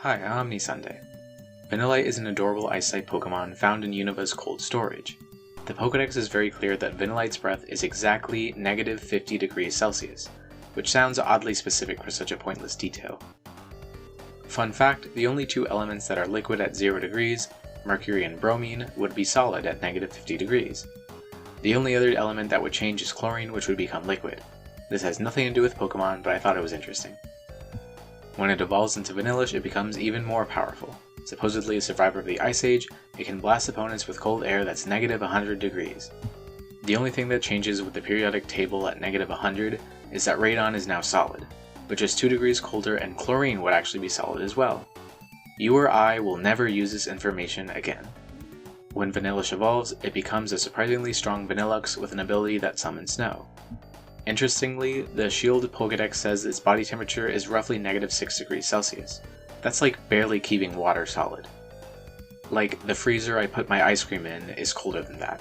Hi, I'm Sunday. Vanillite is an adorable ice-type Pokemon found in Unova's cold storage. The Pokedex is very clear that Vanillite's breath is exactly negative 50 degrees Celsius, which sounds oddly specific for such a pointless detail. Fun fact, the only two elements that are liquid at 0 degrees, mercury and bromine, would be solid at negative 50 degrees. The only other element that would change is chlorine, which would become liquid. This has nothing to do with Pokemon, but I thought it was interesting. When it evolves into Vanillish, it becomes even more powerful. Supposedly a survivor of the Ice Age, it can blast opponents with cold air that's negative 100 degrees. The only thing that changes with the periodic table at negative 100 is that radon is now solid, but just 2 degrees colder and chlorine would actually be solid as well. You or I will never use this information again. When Vanillish evolves, it becomes a surprisingly strong Vanilluxe with an ability that summons snow. Interestingly, the Shield Pokedex says its body temperature is roughly negative 6 degrees Celsius. That's like barely keeping water solid. Like, the freezer I put my ice cream in is colder than that.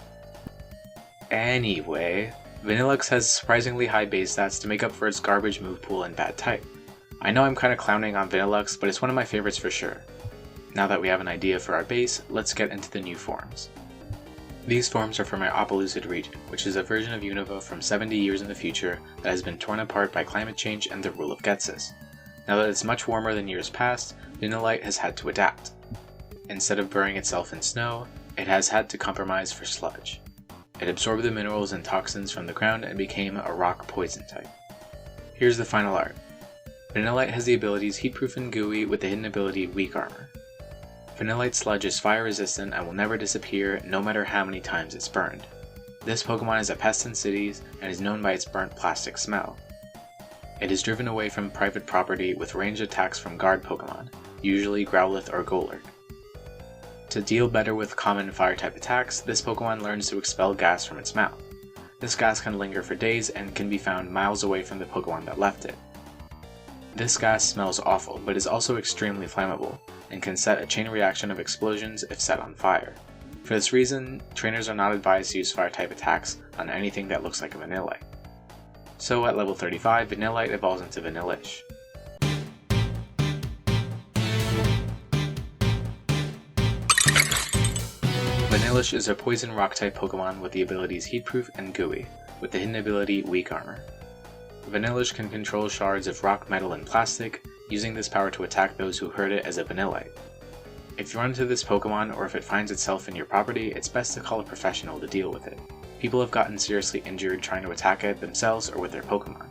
Anyway, Vanilluxe has surprisingly high base stats to make up for its garbage move pool and bad type. I know I'm kinda clowning on Vanilluxe, but it's one of my favorites for sure. Now that we have an idea for our base, let's get into the new forms. These forms are from my Opelucid region, which is a version of Unova from 70 years in the future that has been torn apart by climate change and the rule of Ghetsis. Now that it's much warmer than years past, Vanillite has had to adapt. Instead of burying itself in snow, it has had to compromise for sludge. It absorbed the minerals and toxins from the ground and became a rock poison type. Here's the final art. Vanillite has the abilities Heatproof and Gooey with the hidden ability Weak Armor. Vanillite sludge is fire resistant and will never disappear no matter how many times it's burned. This Pokemon is a pest in cities and is known by its burnt plastic smell. It is driven away from private property with ranged attacks from guard Pokemon, usually Growlithe or Golurk. To deal better with common fire-type attacks, this Pokemon learns to expel gas from its mouth. This gas can linger for days and can be found miles away from the Pokemon that left it. This gas smells awful, but is also extremely flammable, and can set a chain reaction of explosions if set on fire. For this reason, trainers are not advised to use fire-type attacks on anything that looks like a Vanillite. So at level 35, Vanillite evolves into Vanillish. Vanillish is a poison rock-type Pokemon with the abilities Heatproof and Gooey, with the hidden ability Weak Armor. Vanillish can control shards of rock, metal, and plastic, using this power to attack those who hurt it as a Vanillite. If you run into this Pokemon or if it finds itself in your property, it's best to call a professional to deal with it. People have gotten seriously injured trying to attack it themselves or with their Pokemon.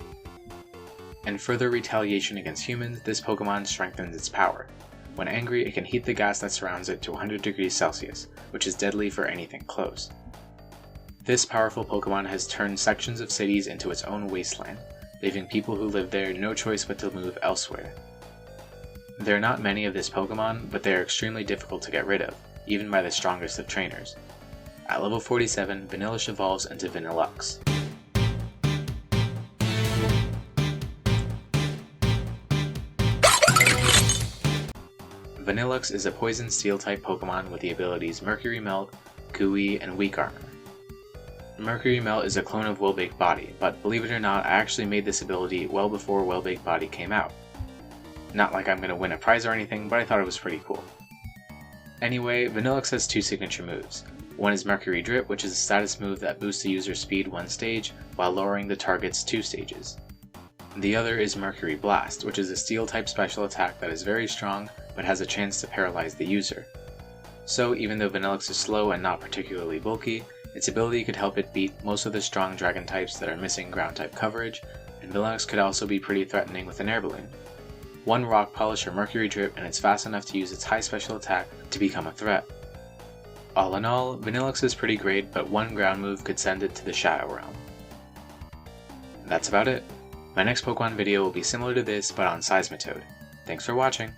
In further retaliation against humans, this Pokemon strengthens its power. When angry, it can heat the gas that surrounds it to 100 degrees Celsius, which is deadly for anything close. This powerful Pokemon has turned sections of cities into its own wasteland, leaving people who live there no choice but to move elsewhere. There are not many of this Pokemon, but they are extremely difficult to get rid of, even by the strongest of trainers. At level 47, Vanillish evolves into Vanilluxe. Vanilluxe is a poison steel type Pokemon with the abilities Mercury Melt, Gooey, and Weak Armor. Mercury Melt is a clone of Well-Baked Body, but believe it or not, I actually made this ability well before Well-Baked Body came out. Not like I'm gonna win a prize or anything, but I thought it was pretty cool. Anyway, Vanilluxe has two signature moves. One is Mercury Drip, which is a status move that boosts the user's speed 1 stage, while lowering the target's 2 stages. The other is Mercury Blast, which is a steel-type special attack that is very strong, but has a chance to paralyze the user. So even though Vanilluxe is slow and not particularly bulky, its ability could help it beat most of the strong dragon types that are missing ground-type coverage, and Vanilluxe could also be pretty threatening with an air balloon. One Rock Polish or Mercury Drip and it's fast enough to use its high special attack to become a threat. All in all, Vanilluxe is pretty great, but one ground move could send it to the Shadow Realm. That's about it. My next Pokemon video will be similar to this, but on Seismitoad. Thanks for watching!